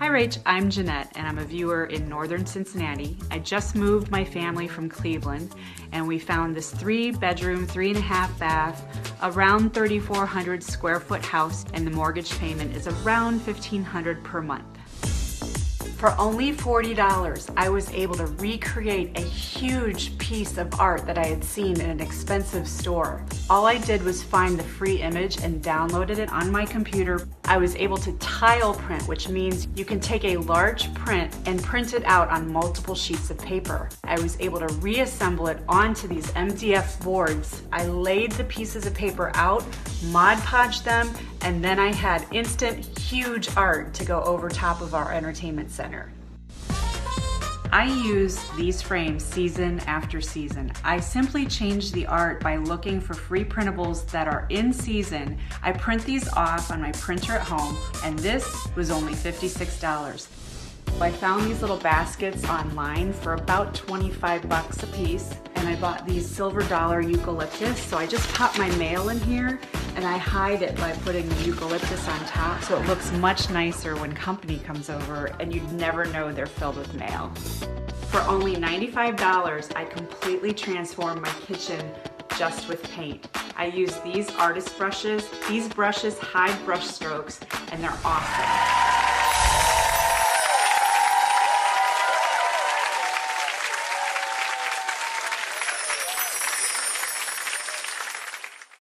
Rach, I'm Jeanette and I'm a viewer in northern Cincinnati. I just moved my family from Cleveland and we found this 3-bedroom, 3.5 bath, around 3,400 square foot house, and the mortgage payment is around $1,500 per month. For only $40, I was able to recreate a huge piece of art that I had seen in an expensive store. All I did was find the free image and downloaded it on my computer. I was able to tile print, which means you can take a large print and print it out on multiple sheets of paper. I was able to reassemble it onto these MDF boards. I laid the pieces of paper out, Mod Podged them, and then I had instant huge art to go over top of our entertainment center. I use these frames season after season. I simply change the art by looking for free printables that are in season. I print these off on my printer at home, and this was only $56. I found these little baskets online for about 25 bucks a piece, and I bought these silver dollar eucalyptus, so I just pop my mail in here and I hide it by putting the eucalyptus on top so it looks much nicer when company comes over and you'd never know they're filled with mail. For only $95, I completely transformed my kitchen just with paint. I use these artist brushes. These brushes hide brush strokes and they're awesome.